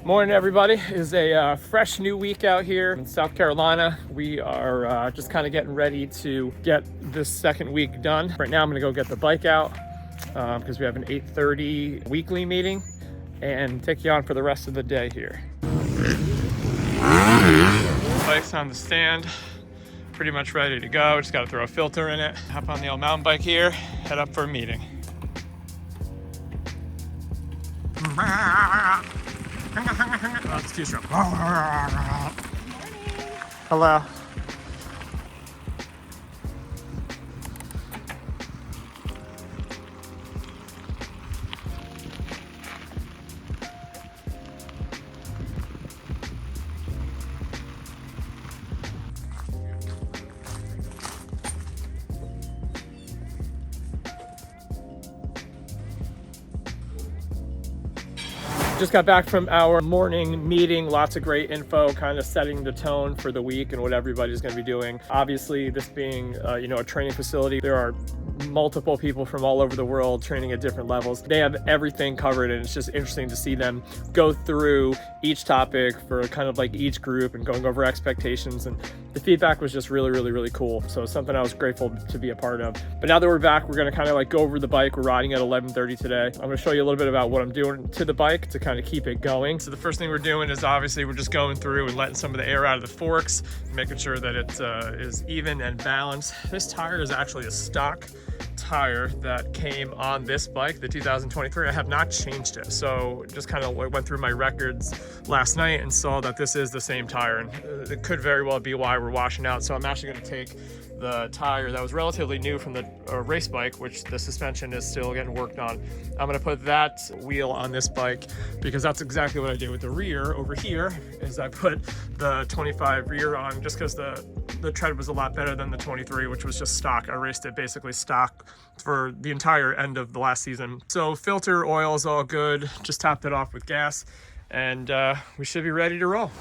Morning, everybody. It's a fresh new week out here in South Carolina. We are just kind of getting ready to get this second week done. Right now I'm gonna go get the bike out because we have an 8:30 weekly meeting and take you on for the rest of the day here. Bike's on the stand, pretty much ready to go. Just gotta throw a filter in it, hop on the old mountain bike here, head up for a meeting. Oh, it's too strong. Hello. Just got back from our morning meeting, lots of great info, kind of setting the tone for the week and what everybody's going to be doing. Obviously, this being a training facility, there are multiple people from all over the world training at different levels. They have everything covered, and it's just interesting to see them go through each topic for kind of like each group and going over expectations, and the feedback was just really cool. So it's something I was grateful to be a part of. But now that we're back, we're going to kind of like go over the bike. We're riding at 11:30 today. I'm going to show you a little bit about what I'm doing to the bike to kind of keep it going. So the first thing we're doing is obviously we're just going through and letting some of the air out of the forks, making sure that it is even and balanced. This tire is actually a stock tire that came on this bike, the 2023. I have not changed it, so just kind of went through my records last night and saw that this is the same tire, and it could very well be why we're washing out. So I'm actually going to take the tire that was relatively new from the race bike, which the suspension is still getting worked on. I'm going to put that wheel on this bike because that's exactly what I did with the rear. Over here is I put the 25 rear on just because the tread was a lot better than the 23, which was just stock. I raced it basically stock for the entire end of the last season. So filter oil is all good. Just topped it off with gas, and we should be ready to roll.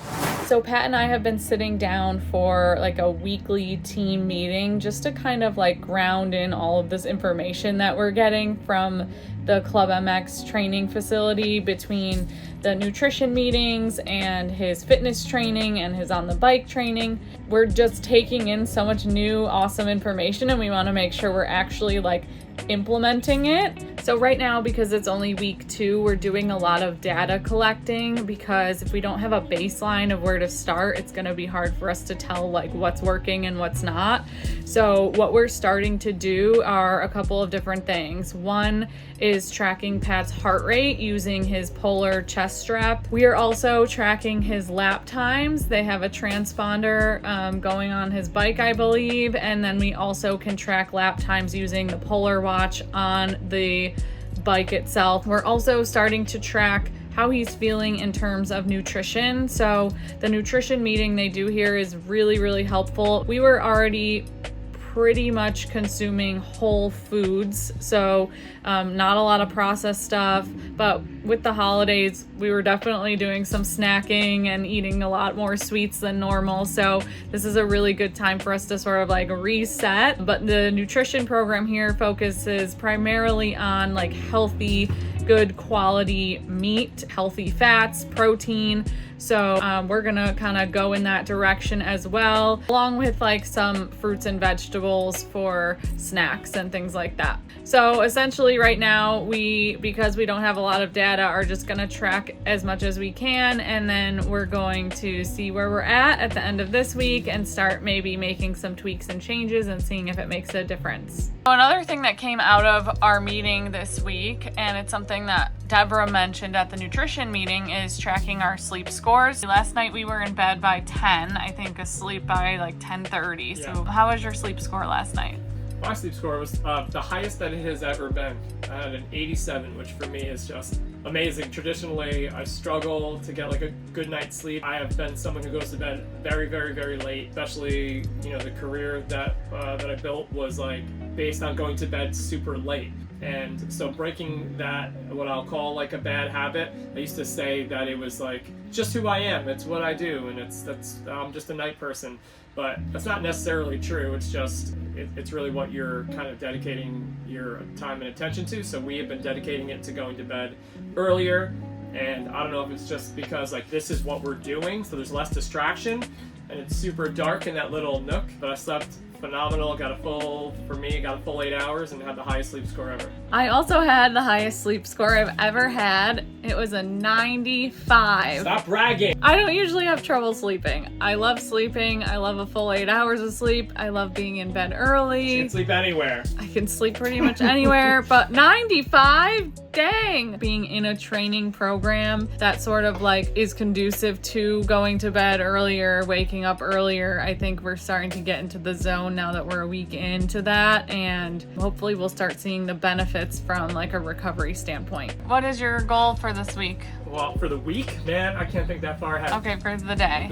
So Pat and I have been sitting down for like a weekly team meeting just to kind of like ground in all of this information that we're getting from the Club MX training facility, between the nutrition meetings and his fitness training and his on the bike training. We're just taking in so much new awesome information, and we want to make sure we're actually like implementing it. So right now, because it's only week 2, we're doing a lot of data collecting, because if we don't have a baseline of where to start, it's going to be hard for us to tell like what's working and what's not. So what we're starting to do are a couple of different things. One is tracking Pat's heart rate using his Polar chest strap. We are also tracking his lap times. They have a transponder going on his bike, I believe, and then we also can track lap times using the Polar watch on the bike itself. We're also starting to track how he's feeling in terms of nutrition. So the nutrition meeting they do here is really helpful. We were already pretty much consuming whole foods, so not a lot of processed stuff, but with the holidays we were definitely doing some snacking and eating a lot more sweets than normal. So this is a really good time for us to sort of like reset. But the nutrition program here focuses primarily on like healthy, good quality meat, healthy fats, protein. So we're gonna kind of go in that direction as well, along with like some fruits and vegetables for snacks and things like that. So essentially right now, because we don't have a lot of data, are just gonna track as much as we can, and then we're going to see where we're at the end of this week and start maybe making some tweaks and changes and seeing if it makes a difference. So another thing that came out of our meeting this week, and it's something that Deborah mentioned at the nutrition meeting, is tracking our sleep scores. Last night we were in bed by 10, I think asleep by like 10:30. Yeah. So how was your sleep score last night? My sleep score was the highest that it has ever been. I had an 87, which for me is just amazing. Traditionally, I struggle to get like a good night's sleep. I have been someone who goes to bed very late, especially, the career that I built was like based on going to bed super late. And so breaking that, what I'll call like a bad habit, I used to say that it was like just who I am, it's what I do, and I'm just a night person. But that's not necessarily true. It's just, it's really what you're kind of dedicating your time and attention to. So we have been dedicating it to going to bed earlier And I don't know if it's just because like this is what we're doing, so there's less distraction, and it's super dark in that little nook, but I slept phenomenal, got a full 8 hours and had the highest sleep score ever. I also had the highest sleep score I've ever had. It was a 95. Stop bragging! I don't usually have trouble sleeping. I love sleeping. I love a full 8 hours of sleep. I love being in bed early. You can sleep anywhere. I can sleep pretty much anywhere, but 95? Dang! Being in a training program that sort of like is conducive to going to bed earlier, waking up earlier, I think we're starting to get into the zone now that we're a week into that, and hopefully we'll start seeing the benefits from like a recovery standpoint. What is your goal for this week? Well, for the week, man, I can't think that far ahead. Okay, for the day.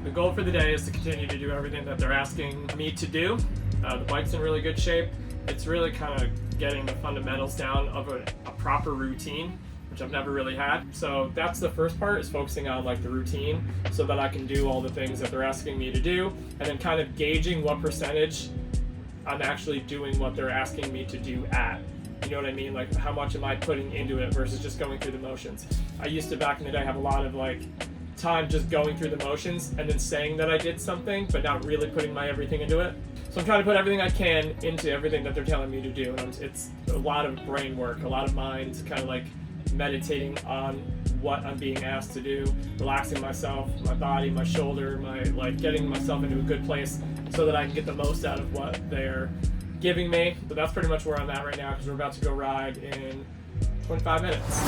The goal for the day is to continue to do everything that they're asking me to do. The bike's in really good shape. It's really kind of getting the fundamentals down of a proper routine, which I've never really had. So that's the first part, is focusing on like the routine so that I can do all the things that they're asking me to do, and then kind of gauging what percentage I'm actually doing what they're asking me to do at. You know what I mean? Like how much am I putting into it versus just going through the motions. I used to back in the day have a lot of like time just going through the motions and then saying that I did something but not really putting my everything into it. So I'm trying to put everything I can into everything that they're telling me to do, and it's a lot of brain work, a lot of mind, kind of like meditating on what I'm being asked to do, relaxing myself, my body, my shoulder, like getting myself into a good place so that I can get the most out of what they're giving me. But that's pretty much where I'm at right now, because we're about to go ride in 25 minutes.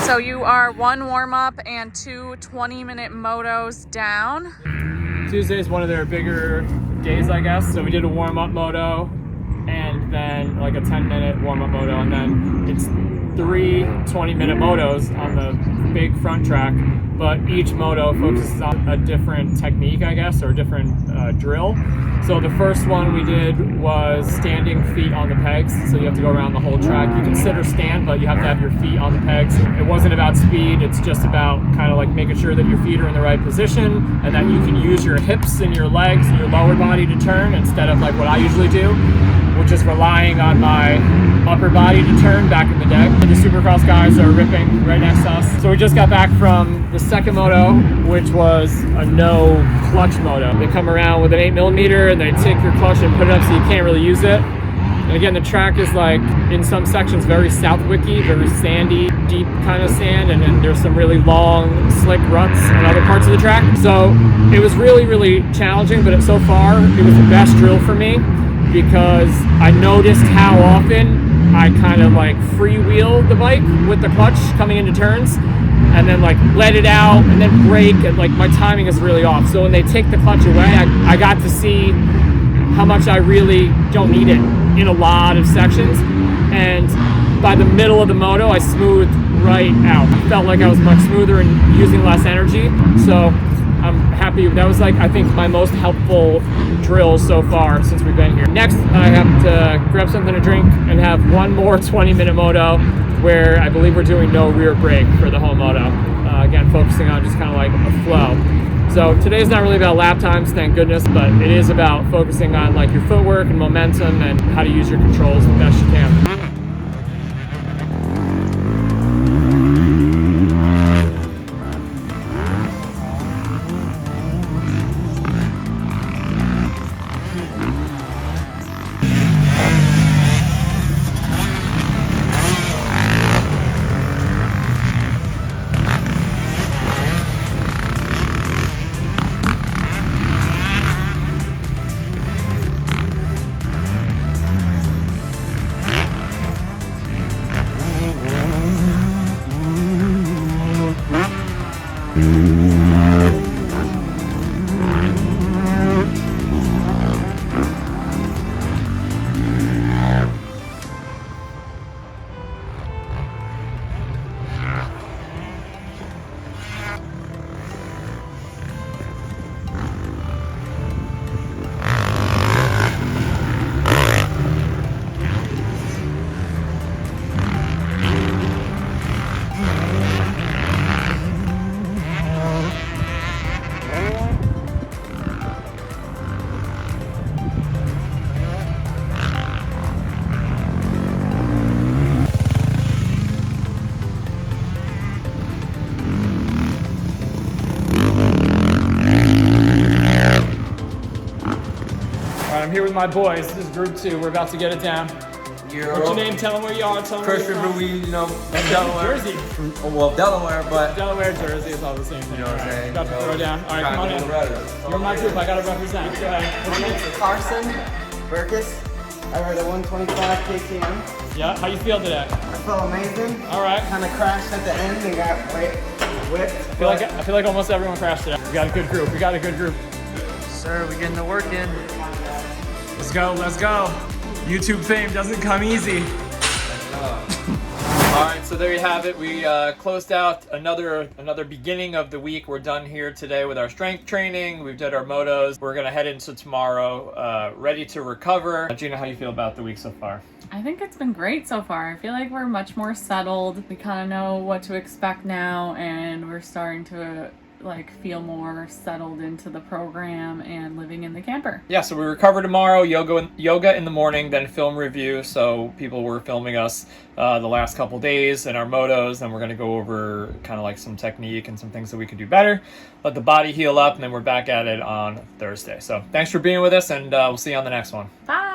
So you are 1 warm-up and 2 20-minute motos down. Tuesday is one of their bigger days, I guess. So we did a warm-up moto and then like a 10-minute warm-up moto, and then it's 3 20-minute motos on the big front track, but each moto focuses on a different technique, I guess, or a different drill. So the first one we did was standing feet on the pegs. So you have to go around the whole track. You can sit or stand, but you have to have your feet on the pegs. It wasn't about speed. It's just about kind of like making sure that your feet are in the right position and that you can use your hips and your legs and your lower body to turn instead of like what I usually do, which is relying on my upper body to turn back in the deck. The Supercross guys are ripping right next to us. So we just got back from the second moto, which was a no clutch moto. They come around with an 8mm and they take your clutch and put it up so you can't really use it. And again, the track is like, in some sections, very Southwicky, very sandy, deep kind of sand, and then there's some really long, slick ruts in other parts of the track. So it was really, really challenging, but so far, it was the best drill for me because I noticed how often I kind of like freewheel the bike with the clutch coming into turns and then like let it out and then brake, and like my timing is really off. So when they take the clutch away, I got to see how much I really don't need it in a lot of sections. And by the middle of the moto, I smoothed right out. I felt like I was much smoother and using less energy. So I'm happy. That was like, I think, my most helpful drill so far since we've been here. Next, I have to grab something to drink and have one more 20-minute moto where I believe we're doing no rear brake for the whole moto. Again, focusing on just kind of like a flow. So today's not really about lap times, thank goodness, but it is about focusing on like your footwork and momentum and how to use your controls the best you can. I'm here with my boys. This is group 2. We're about to get it down. What's your name? Tell them where you are. Tell them Christian Ruiz, you know, from Delaware. Jersey. Well, Delaware, but Delaware, Jersey, it's all the same thing. you know what I'm saying? About to throw down. All right, come on in. You're my group. I gotta represent. Go ahead. My name's Carson Burkus. I rode a 125 KTM. Yeah. How you feel today? I felt amazing. All right. Kind of crashed at the end and got whipped. I feel like almost everyone crashed today. We got a good group. Sir, we getting the work in. Let's go. Let's go. YouTube fame doesn't come easy. All right, so there you have it. We closed out another beginning of the week. We're done here today with our strength training. We've done our motos. We're gonna head into tomorrow, ready to recover. Gina, how do you feel about the week so far? I think it's been great so far. I feel like we're much more settled. We kind of know what to expect now, and we're starting to like feel more settled into the program and living in the camper. Yeah, so we recover tomorrow, yoga in the morning, then film review. So people were filming us the last couple days in our motos, and we're going to go over kind of like some technique and some things that we could do better, let the body heal up, and then we're back at it on Thursday. So thanks for being with us, and we'll see you on the next one. Bye!